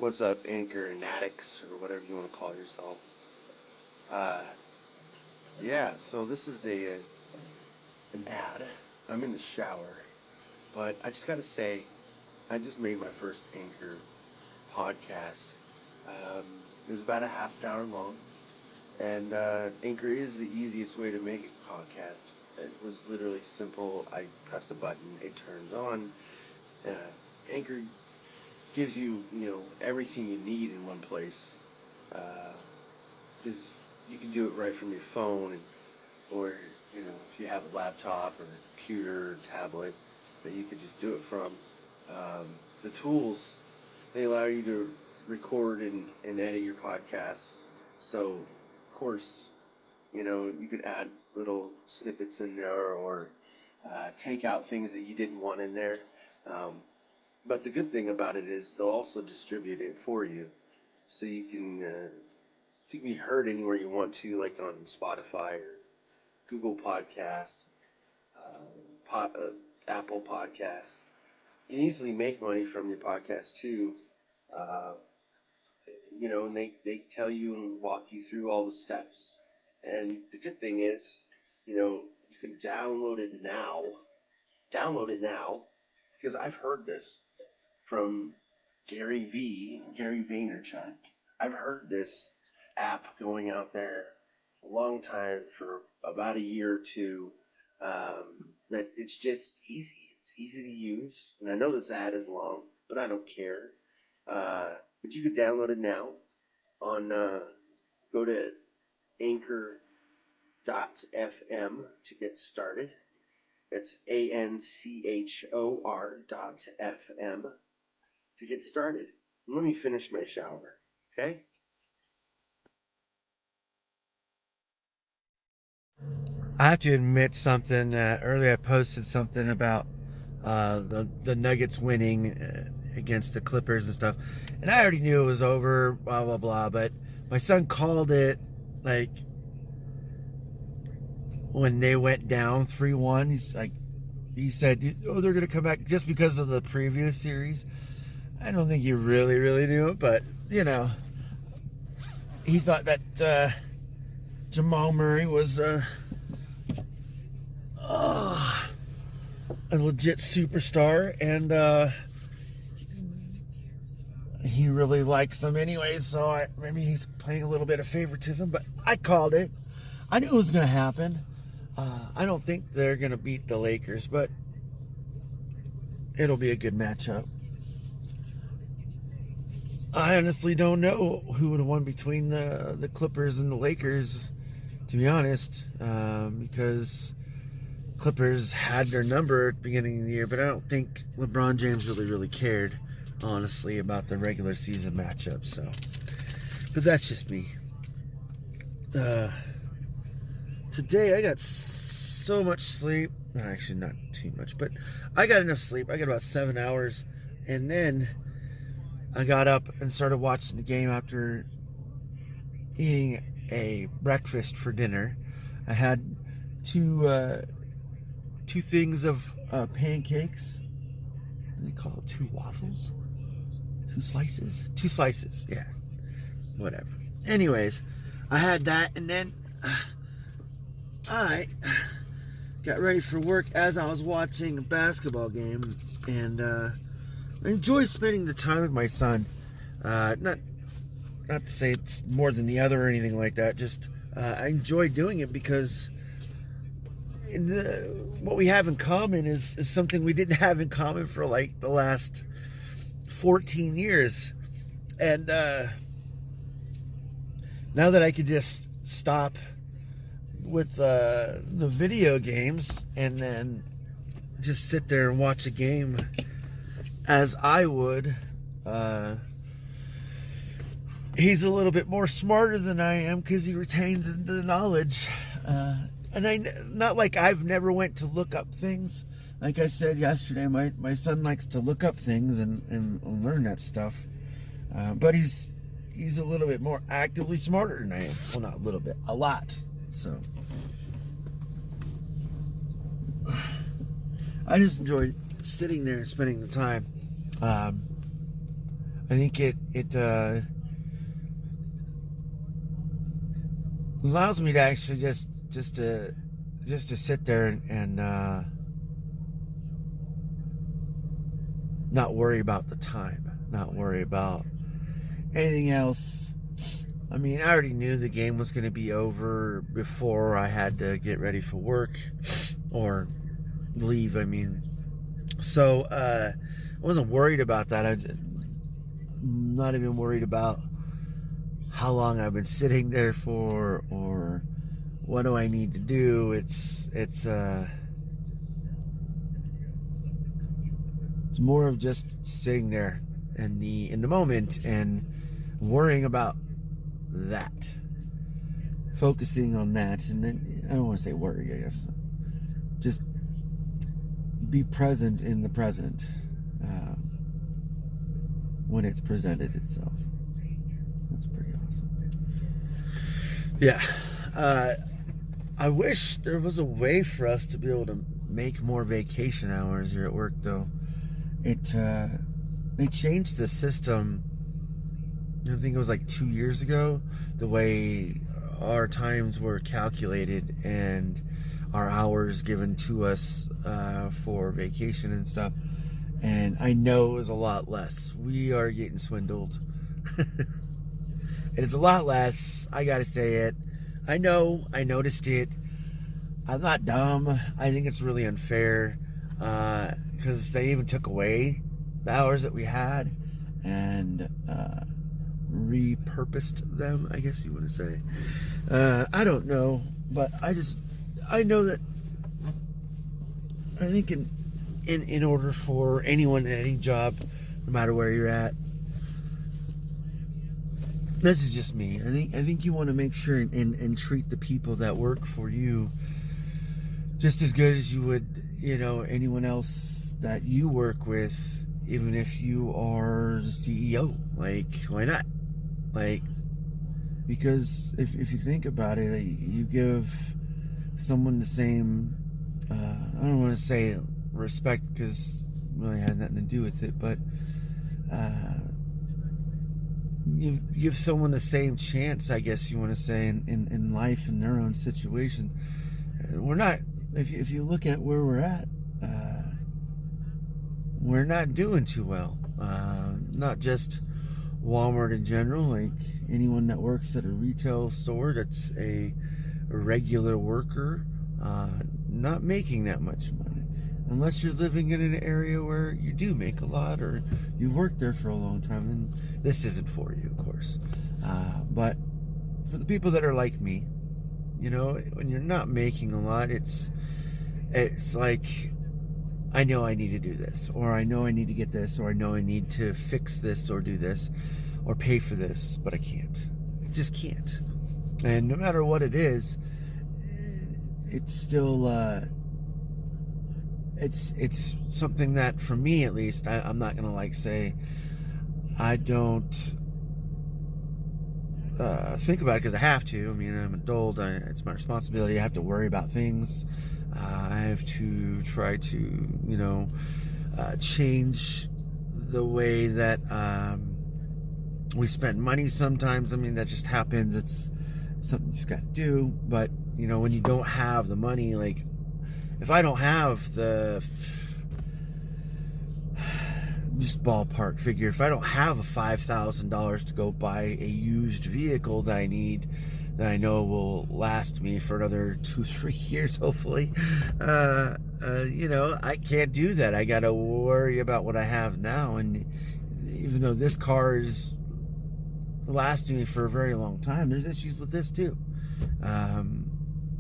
What's up, Anchor and addicts, or whatever you want to call yourself? Uh, yeah, so this is an ad. I'm in the shower, but I just gotta say, I just made my first Anchor podcast. It was about a half an hour long, and Anchor is the easiest way to make a podcast. It was literally simple. I press a button, it turns on. Uh, Anchor gives you, everything you need in one place. Because you can do it right from your phone, or if you have a laptop or a computer or tablet that you could just do it from. The tools, they allow you to record and edit your podcasts. So, of course, you could add little snippets in there, or take out things that you didn't want in there. Um, but the good thing about it is they'll also distribute it for you, so you can be heard anywhere you want to, like on Spotify or Google Podcasts, Apple Podcasts. You can easily make money from your podcast too. Uh, and they tell you and walk you through all the steps. And the good thing is, you can download it now. Download it now, because I've heard this from Gary Vaynerchuk. I've heard this app going out there a long time, for about a year or two. That it's just easy. It's easy to use, and I know this ad is long, but I don't care. But you can download it now on. Go to Anchor.fm to get started. It's ANCHOR.FM to get started. Let me finish my shower, okay? I have to admit something. Earlier, I posted something about the Nuggets winning against the Clippers and stuff, and I already knew it was over. Blah blah blah. But my son called it like when they went down 3-1. He said, "Oh, they're gonna come back just because of the previous series." I don't think he really knew it, but he thought that Jamal Murray was. A legit superstar, and he really likes him anyway, so maybe he's playing a little bit of favoritism, but I called it. I knew it was going to happen. I don't think they're going to beat the Lakers, but it'll be a good matchup. I honestly don't know who would have won between the Clippers and the Lakers, to be honest, because Clippers had their number at the beginning of the year, but I don't think LeBron James really cared, honestly, about the regular season matchup. So, but that's just me. Today I got so much sleep. No, actually, not too much, but I got enough sleep. I got about 7 hours, and then I got up and started watching the game after eating a breakfast for dinner. I had two things of pancakes. What do they call it? 2 waffles? 2 slices? 2 slices, yeah. Whatever. Anyways, I had that, and then I got ready for work as I was watching a basketball game, and I enjoy spending the time with my son. Not to say it's more than the other or anything like that, just I enjoy doing it because what we have in common is something we didn't have in common for like the last 14 years. And now that I could just stop with the video games and then just sit there and watch a game as I would, he's a little bit more smarter than I am because he retains the knowledge. And not like I've never went to look up things. Like I said yesterday, my son likes to look up things and learn that stuff. But he's a little bit more actively smarter than I am. Well, not a little bit, a lot. So I just enjoy sitting there and spending the time. I I think it allows me to actually just to sit there and not worry about the time, not worry about anything else. I mean, I already knew the game was going to be over before I had to get ready for work or leave. I mean, so I wasn't worried about that. I'm not even worried about how long I've been sitting there for or what do I need to do. It's more of just sitting there in the moment and worrying about that, focusing on that. And then I don't want to say worry, I guess, just be present in the present when it's presented itself. That's pretty awesome. Yeah. I wish there was a way for us to be able to make more vacation hours here at work, though. They changed the system, I think it was like 2 years ago, the way our times were calculated and our hours given to us for vacation and stuff. And I know it was a lot less. We are getting swindled. It's a lot less. I gotta say it. I know. I noticed it. I'm not dumb. I think it's really unfair because they even took away the hours that we had and repurposed them, I guess you want to say. I don't know, but I know that I think in order for anyone in any job, no matter where you're at, this is just me. I think you want to make sure and treat the people that work for you just as good as you would, anyone else that you work with, even if you are the CEO. Like, why not? Like, because if you think about it, you give someone the same, I don't want to say respect because it really had nothing to do with it, but you give someone the same chance, I guess you want to say, in life, in their own situation. We're not, if you look at where we're at, we're not doing too well. Not just Walmart in general, like anyone that works at a retail store that's a regular worker, not making that much money. Unless you're living in an area where you do make a lot or you've worked there for a long time, then this isn't for you, of course. But for the people that are like me, when you're not making a lot, it's like, I know I need to do this, or I know I need to get this, or I know I need to fix this or do this or pay for this, but I can't. I just can't. And no matter what it is, it's still it's something that, for me at least, I'm not gonna say I don't think about it because I have to. I mean, I'm an adult. It's my responsibility. I have to worry about things. I have to try to, change the way that we spend money sometimes. I mean, that just happens. It's something you just got to do. But, when you don't have the money, like, if I don't have the, just ballpark figure, if I don't have a $5,000 to go buy a used vehicle that I need, that I know will last me for another 2-3 years, hopefully, I can't do that. I got to worry about what I have now. And even though this car is lasting me for a very long time, there's issues with this too.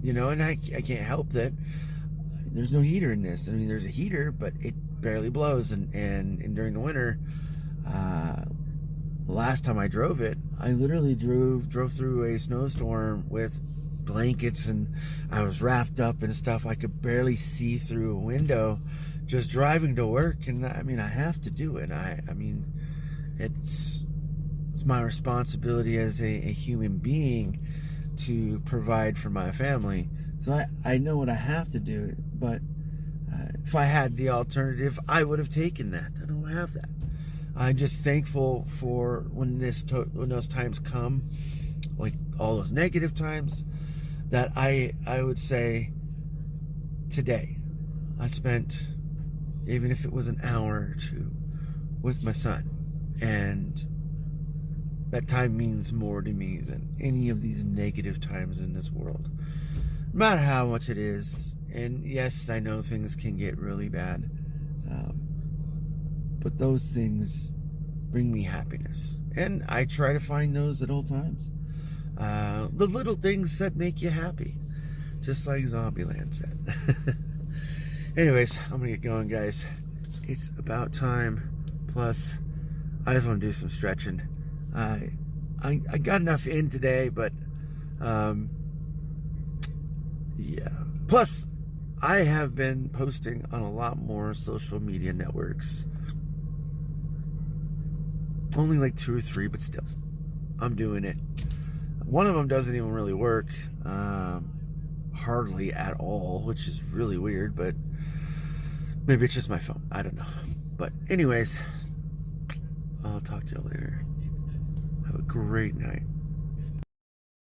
And I can't help that. There's no heater in this. I mean, there's a heater, but it barely blows. And during the winter, last time I drove it, I literally drove through a snowstorm with blankets, and I was wrapped up and stuff. I could barely see through a window just driving to work. And I mean, I have to do it. I mean, it's my responsibility as a human being to provide for my family. So I know what I have to do, but if I had the alternative, I would have taken that. I don't have that. I'm just thankful for when those times come, like all those negative times, that I would say today I spent, even if it was an hour or two, with my son, and that time means more to me than any of these negative times in this world, no matter how much it is. And yes, I know things can get really bad, but those things bring me happiness, and I try to find those at all times. The little things that make you happy, just like Zombieland said. Anyways, I'm gonna get going, guys. It's about time. Plus, I just want to do some stretching. I got enough in today, but yeah. Plus, I have been posting on a lot more social media networks. Only like 2 or 3, but still, I'm doing it. One of them doesn't even really work, hardly at all, which is really weird, but maybe it's just my phone. I don't know. But anyways, I'll talk to you later. Have a great night.